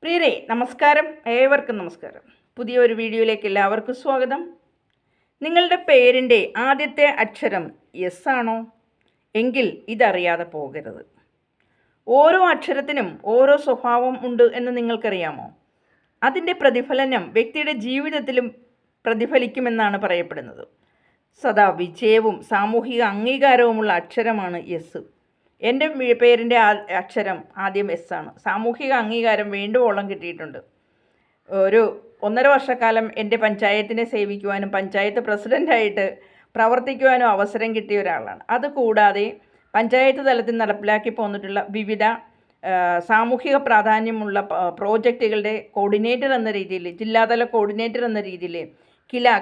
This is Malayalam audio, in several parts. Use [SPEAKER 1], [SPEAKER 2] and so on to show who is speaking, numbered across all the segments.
[SPEAKER 1] പ്രിയരെ നമസ്കാരം, ഏവർക്കും നമസ്കാരം. പുതിയൊരു വീഡിയോയിലേക്ക് എല്ലാവർക്കും സ്വാഗതം. നിങ്ങളുടെ പേരിൻ്റെ ആദ്യത്തെ അക്ഷരം എസ് ആണോ? എങ്കിൽ ഇതറിയാതെ പോകരുത്. ഓരോ അക്ഷരത്തിനും ഓരോ സ്വഭാവം ഉണ്ട് എന്ന് നിങ്ങൾക്കറിയാമോ? അതിൻ്റെ പ്രതിഫലനം വ്യക്തിയുടെ ജീവിതത്തിലും പ്രതിഫലിക്കുമെന്നാണ് പറയപ്പെടുന്നത്. സദാ വിജയവും സാമൂഹിക അംഗീകാരവുമുള്ള അക്ഷരമാണ് എസ്. എൻ്റെ പേരിൻ്റെ അക്ഷരം ആദ്യം എസ് ആണ്. സാമൂഹിക അംഗീകാരം വേണ്ടുവോളം കിട്ടിയിട്ടുണ്ട്. ഒരു 1.5 വർഷക്കാലം എൻ്റെ പഞ്ചായത്തിനെ സേവിക്കുവാനും പഞ്ചായത്ത് പ്രസിഡൻ്റായിട്ട് പ്രവർത്തിക്കുവാനും അവസരം കിട്ടിയ ഒരാളാണ്. അതുകൂടാതെ പഞ്ചായത്ത് തലത്തിൽ നടപ്പിലാക്കി പോന്നിട്ടുള്ള വിവിധ സാമൂഹിക പ്രാധാന്യമുള്ള പ്രോജക്റ്റുകളുടെ കോർഡിനേറ്റർ എന്ന രീതിയിൽ, ജില്ലാതല കോർഡിനേറ്റർ എന്ന രീതിയിൽ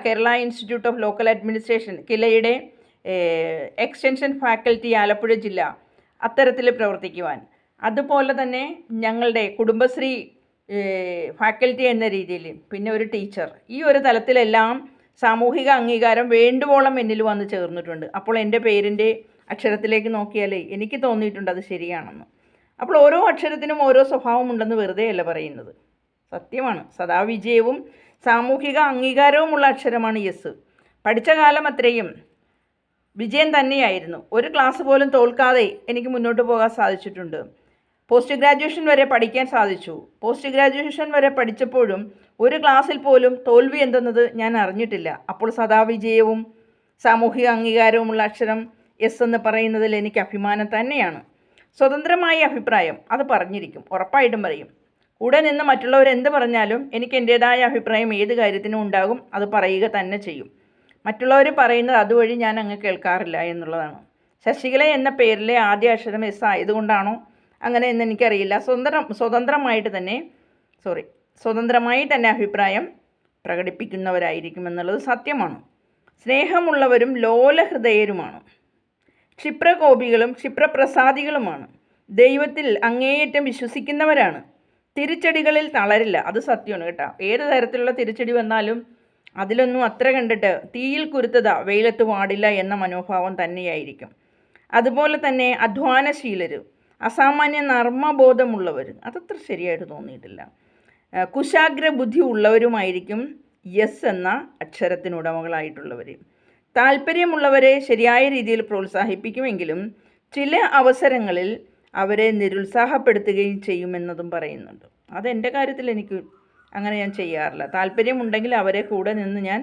[SPEAKER 1] Kerala institute of local administration, കിലയുടെ എക്സ്റ്റൻഷൻ ഫാക്കൽറ്റി ആലപ്പുഴ ജില്ല, അത്തരത്തിൽ പ്രവർത്തിക്കുവാൻ, അതുപോലെ തന്നെ ഞങ്ങളുടെ കുടുംബശ്രീ ഫാക്കൽറ്റി എന്ന രീതിയിൽ, പിന്നെ ഒരു ടീച്ചർ, ഈ ഒരു തലത്തിലെല്ലാം സാമൂഹിക അംഗീകാരം വേണ്ടുവോളം എന്നിൽ വന്ന് ചേർന്നിട്ടുണ്ട്. അപ്പോൾ എൻ്റെ പേരിൻ്റെ അക്ഷരത്തിലേക്ക് നോക്കിയാൽ എനിക്ക് തോന്നിയിട്ടുണ്ട് അത് ശരിയാണെന്ന്. അപ്പോൾ ഓരോ അക്ഷരത്തിനും ഓരോ സ്വഭാവമുണ്ടെന്ന് വെറുതെ അല്ല പറയുന്നത്, സത്യമാണ്. സദാ വിജയവും സാമൂഹിക അംഗീകാരവുമുള്ള അക്ഷരമാണ് എസ്. പഠിച്ച കാലം അത്രയും വിജയം തന്നെയായിരുന്നു. ഒരു ക്ലാസ് പോലും തോൽക്കാതെ എനിക്ക് മുന്നോട്ട് പോകാൻ സാധിച്ചിട്ടുണ്ട്. പോസ്റ്റ് ഗ്രാജുവേഷൻ വരെ പഠിക്കാൻ സാധിച്ചു. പോസ്റ്റ് ഗ്രാജുവേഷൻ വരെ പഠിച്ചപ്പോഴും ഒരു ക്ലാസ്സിൽ പോലും തോൽവി എന്തെന്നത് ഞാൻ അറിഞ്ഞിട്ടില്ല. അപ്പോൾ സദാ വിജയവും സാമൂഹിക അംഗീകാരവുമുള്ള അക്ഷരം എസ് എന്ന് പറയുന്നതിൽ എനിക്ക് അഭിമാനം തന്നെയാണ്. സ്വതന്ത്രമായ അഭിപ്രായം അത് പറഞ്ഞിരിക്കും, ഉറപ്പായിട്ടും പറയും. കൂടെ നിന്ന് മറ്റുള്ളവർ എന്ത് പറഞ്ഞാലും എനിക്ക് എൻ്റേതായ അഭിപ്രായം ഏത് കാര്യത്തിനും ഉണ്ടാകും, അത് പറയുക തന്നെ ചെയ്യും. മറ്റുള്ളവർ പറയുന്നത് അതുവഴി ഞാൻ അങ്ങ് കേൾക്കാറില്ല എന്നുള്ളതാണ്. ശശികല എന്ന പേരിലെ ആദ്യ അക്ഷരം എസ് ആയതുകൊണ്ടാണോ അങ്ങനെ എന്ന് എനിക്കറിയില്ല. സ്വതന്ത്രമായി തന്നെ അഭിപ്രായം പ്രകടിപ്പിക്കുന്നവരായിരിക്കുമെന്നുള്ളത് സത്യമാണ്. സ്നേഹമുള്ളവരും ലോലഹൃദയരുമാണ്. ക്ഷിപ്രകോപികളും ക്ഷിപ്രപ്രസാദികളുമാണ്. ദൈവത്തിൽ അങ്ങേയറ്റം വിശ്വസിക്കുന്നവരാണ്. തിരിച്ചടികളിൽ തളരില്ല. അത് സത്യമാണ് കേട്ടോ. ഏത് തരത്തിലുള്ള തിരിച്ചടി വന്നാലും അതിലൊന്നും അത്ര കണ്ടിട്ട് തീയിൽ കുരുത്തത വെയിലത്ത് പാടില്ല എന്ന മനോഭാവം തന്നെയായിരിക്കും. അതുപോലെ തന്നെ അധ്വാനശീലർ, അസാമാന്യ നർമ്മബോധമുള്ളവർ, അതത്ര ശരിയായിട്ട് തോന്നിയിട്ടില്ല. കുശാഗ്ര ബുദ്ധി ഉള്ളവരുമായിരിക്കും എസ് എന്ന അക്ഷരത്തിനുടമകളായിട്ടുള്ളവർ. താല്പര്യമുള്ളവരെ ശരിയായ രീതിയിൽ പ്രോത്സാഹിപ്പിക്കുമെങ്കിലും ചില അവസരങ്ങളിൽ അവരെ നിരുത്സാഹപ്പെടുത്തുകയും ചെയ്യുമെന്നതും പറയുന്നുണ്ട്. അതെൻ്റെ കാര്യത്തിൽ എനിക്ക് അങ്ങനെ ഞാൻ ചെയ്യാറില്ല. താല്പര്യമുണ്ടെങ്കിൽ അവരെ കൂടെ നിന്ന് ഞാൻ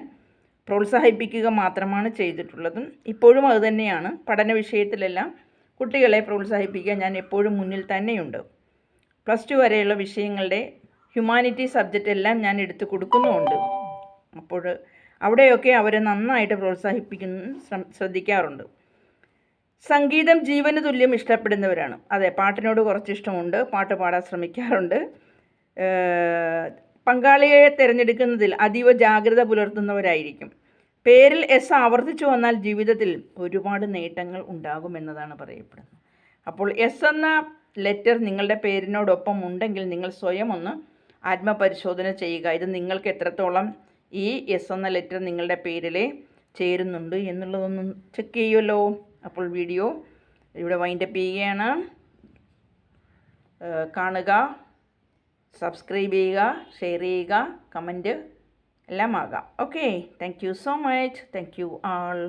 [SPEAKER 1] പ്രോത്സാഹിപ്പിക്കുക മാത്രമാണ് ചെയ്തിട്ടുള്ളതും ഇപ്പോഴും അതുതന്നെയാണ്. പഠന വിഷയത്തിലെല്ലാം കുട്ടികളെ പ്രോത്സാഹിപ്പിക്കാൻ ഞാൻ എപ്പോഴും മുന്നിൽ തന്നെയുണ്ട്. +2 വരെയുള്ള വിഷയങ്ങളുടെ ഹ്യൂമാനിറ്റി സബ്ജക്റ്റ് എല്ലാം ഞാൻ എടുത്തു കൊടുക്കുന്നുമുണ്ട്. അപ്പോൾ അവിടെയൊക്കെ അവരെ നന്നായിട്ട് ശ്രദ്ധിക്കാറുണ്ട്. സംഗീതം ജീവന് തുല്യം ഇഷ്ടപ്പെടുന്നവരാണ്. അതെ, പാട്ടിനോട് കുറച്ച് ഇഷ്ടമുണ്ട്, പാട്ട് പാടാൻ ശ്രമിക്കാറുണ്ട്. പങ്കാളിയെ തിരഞ്ഞെടുക്കുന്നതിൽ അതീവ ജാഗ്രത പുലർത്തുന്നവരായിരിക്കും. പേരിൽ എസ് ആവർത്തിച്ചു വന്നാൽ ജീവിതത്തിൽ ഒരുപാട് നേട്ടങ്ങൾ ഉണ്ടാകുമെന്നതാണ് പറയപ്പെടുന്നത്. അപ്പോൾ എസ് എന്ന ലെറ്റർ നിങ്ങളുടെ പേരിനോടൊപ്പം ഉണ്ടെങ്കിൽ നിങ്ങൾ സ്വയം ഒന്ന് ആത്മപരിശോധന ചെയ്യുക. ഇത് നിങ്ങൾക്ക് എത്രത്തോളം ഈ എസ് എന്ന ലെറ്റർ നിങ്ങളുടെ പേരിൽ ചേരുന്നുണ്ട് എന്നുള്ളതൊന്നും ചെക്ക് ചെയ്യുമല്ലോ. അപ്പോൾ വീഡിയോ ഇവിടെ വൈൻഡപ്പ് ചെയ്യുകയാണ്. കാണുക, സബ്സ്ക്രൈബ് ചെയ്യുക, ഷെയർ ചെയ്യുക, കമൻറ്റ് എല്ലാം ആകാം. Okay, thank you so much. Thank you all.